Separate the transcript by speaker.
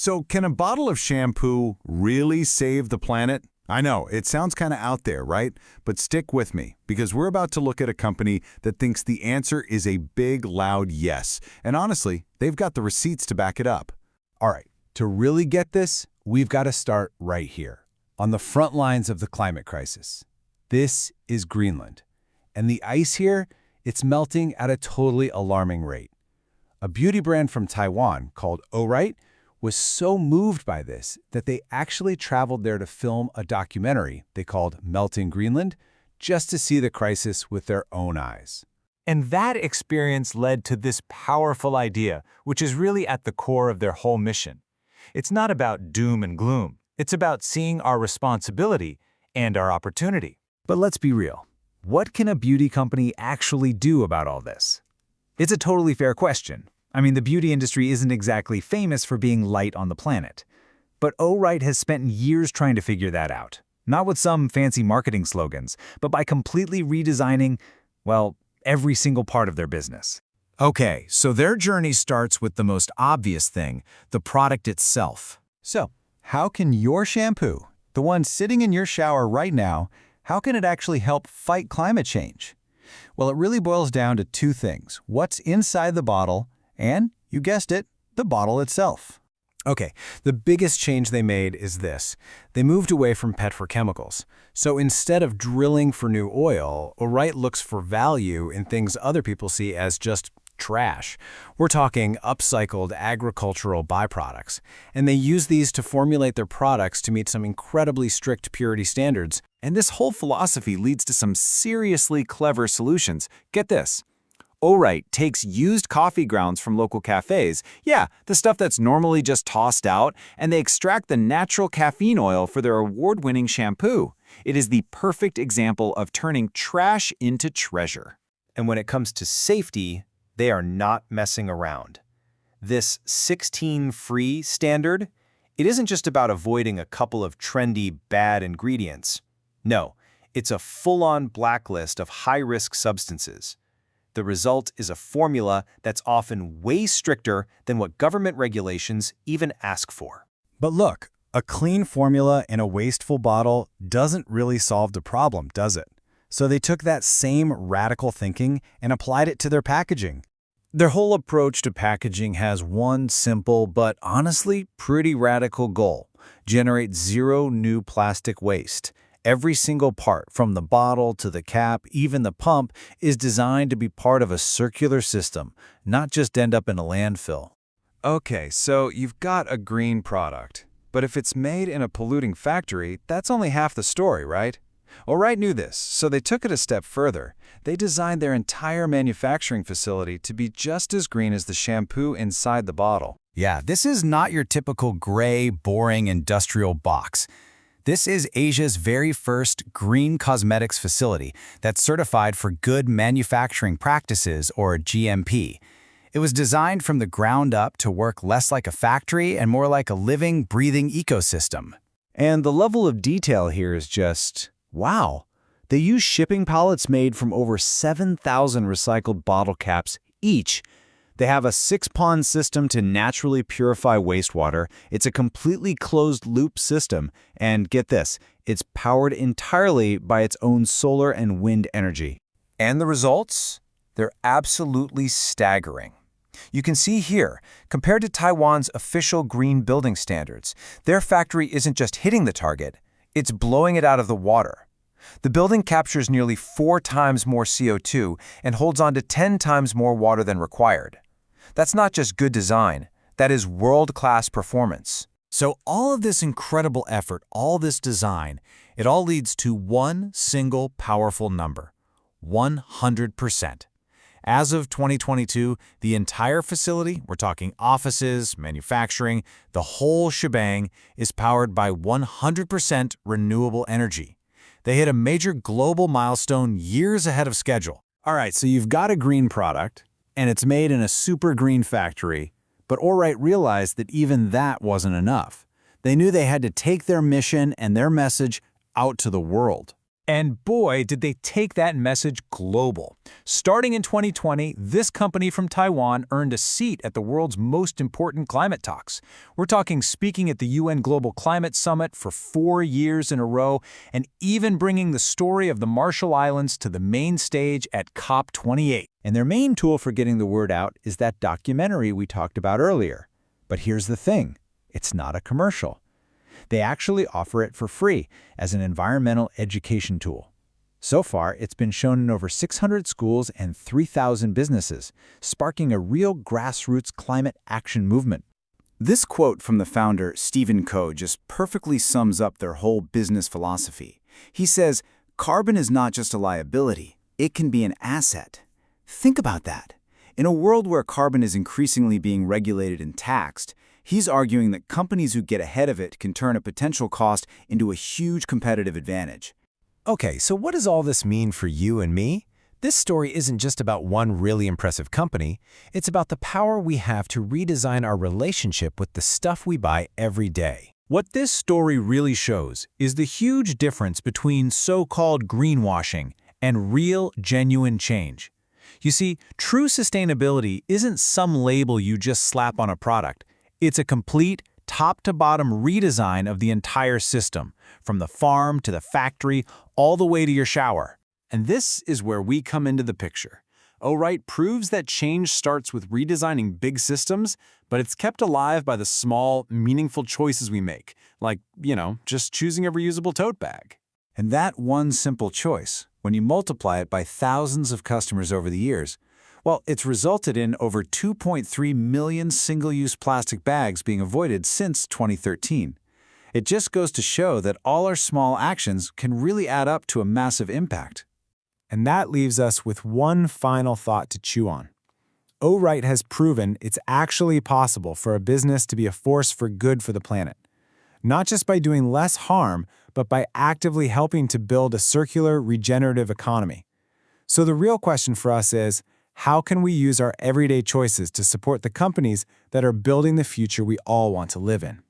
Speaker 1: So can a bottle of shampoo really save the planet? I know, it sounds kind of out there, right? But stick with me, because we're about to look at a company that thinks the answer is a big, loud yes. And honestly, they've got the receipts to back it up.
Speaker 2: All right, to really get this, we've got to start right here, on the front lines of the climate crisis. This is Greenland. And the ice here, it's melting at a totally alarming rate. A beauty brand from Taiwan called Orite was so moved by this that they actually traveled there to film a documentary they called Melting Greenland, just to see the crisis with their own eyes.
Speaker 3: And that experience led to this powerful idea, which is really at the core of their whole mission. It's not about doom and gloom. It's about seeing our responsibility and our opportunity.
Speaker 4: But let's be real. What can a beauty company actually do about all this? It's a totally fair question. I mean, the beauty industry isn't exactly famous for being light on the planet. But Orite has spent years trying to figure that out. Not with some fancy marketing slogans, but by completely redesigning, well, every single part of their business.
Speaker 5: Okay, so their journey starts with the most obvious thing, the product itself.
Speaker 2: So, how can your shampoo, the one sitting in your shower right now, how can it actually help fight climate change? Well, it really boils down to two things: what's inside the bottle, and, you guessed it, the bottle itself. Okay, the biggest change they made is this. They moved away from petrochemicals. So instead of drilling for new oil, Orite looks for value in things other people see as just trash. We're talking upcycled agricultural byproducts. And they use these to formulate their products to meet some incredibly strict purity standards.
Speaker 5: And this whole philosophy leads to some seriously clever solutions. Get this. Orite takes used coffee grounds from local cafes, yeah, the stuff that's normally just tossed out, and they extract the natural caffeine oil for their award-winning shampoo. It is the perfect example of turning trash into treasure.
Speaker 6: And when it comes to safety, they are not messing around. This 16 free standard, it isn't just about avoiding a couple of trendy bad ingredients. No, it's a full-on blacklist of high-risk substances. The result is a formula that's often way stricter than what government regulations even ask for.
Speaker 2: But look, a clean formula in a wasteful bottle doesn't really solve the problem, does it? So they took that same radical thinking and applied it to their packaging.
Speaker 4: Their whole approach to packaging has one simple but honestly pretty radical goal: generate zero new plastic waste. Every single part, from the bottle to the cap, even the pump, is designed to be part of a circular system, not just end up in a landfill.
Speaker 1: Okay, so you've got a green product. But if it's made in a polluting factory, that's only half the story, right? Orite knew this, so they took it a step further. They designed their entire manufacturing facility to be just as green as the shampoo inside the bottle.
Speaker 5: Yeah, this is not your typical gray, boring industrial box. This is Asia's very first green cosmetics facility that's certified for good manufacturing practices, or GMP. It was designed from the ground up to work less like a factory and more like a living, breathing ecosystem.
Speaker 4: And the level of detail here is just, wow. They use shipping pallets made from over 7,000 recycled bottle caps each. They have a 6-pond system to naturally purify wastewater. It's a completely closed-loop system. And get this, it's powered entirely by its own solar and wind energy.
Speaker 6: And the results? They're absolutely staggering. You can see here, compared to Taiwan's official green building standards, their factory isn't just hitting the target, it's blowing it out of the water. The building captures nearly 4 times more CO2 and holds on to 10 times more water than required. That's not just good design, that is world-class performance.
Speaker 5: So all of this incredible effort, all this design, it all leads to one single powerful number: 100%. As of 2022, the entire facility, we're talking offices, manufacturing, the whole shebang, is powered by 100% renewable energy. They hit a major global milestone years ahead of schedule.
Speaker 4: All right, so you've got a green product, and it's made in a super green factory, but Orite realized that even that wasn't enough. They knew they had to take their mission and their message out to the world.
Speaker 3: And boy, did they take that message global. Starting in 2020, this company from Taiwan earned a seat at the world's most important climate talks. We're talking speaking at the UN Global Climate Summit for 4 years in a row, and even bringing the story of the Marshall Islands to the main stage at COP28.
Speaker 2: And their main tool for getting the word out is that documentary we talked about earlier. But here's the thing, it's not a commercial. They actually offer it for free as an environmental education tool. So far, it's been shown in over 600 schools and 3,000 businesses, sparking a real grassroots climate action movement.
Speaker 4: This quote from the founder, Stephen Koh, just perfectly sums up their whole business philosophy. He says, "Carbon is not just a liability, it can be an asset." Think about that. In a world where carbon is increasingly being regulated and taxed, he's arguing that companies who get ahead of it can turn a potential cost into a huge competitive advantage.
Speaker 5: Okay, so what does all this mean for you and me? This story isn't just about one really impressive company. It's about the power we have to redesign our relationship with the stuff we buy every day. What this story really shows is the huge difference between so-called greenwashing and real, genuine change. You see, true sustainability isn't some label you just slap on a product. It's a complete, top-to-bottom redesign of the entire system, from the farm to the factory, all the way to your shower. And this is where we come into the picture. O-Right proves that change starts with redesigning big systems, but it's kept alive by the small, meaningful choices we make, like, just choosing a reusable tote bag.
Speaker 2: And that one simple choice, when you multiply it by thousands of customers over the years, well, it's resulted in over 2.3 million single-use plastic bags being avoided since 2013. It just goes to show that all our small actions can really add up to a massive impact.
Speaker 3: And that leaves us with one final thought to chew on. O-Right has proven it's actually possible for a business to be a force for good for the planet. Not just by doing less harm, but by actively helping to build a circular, regenerative economy. So the real question for us is, how can we use our everyday choices to support the companies that are building the future we all want to live in?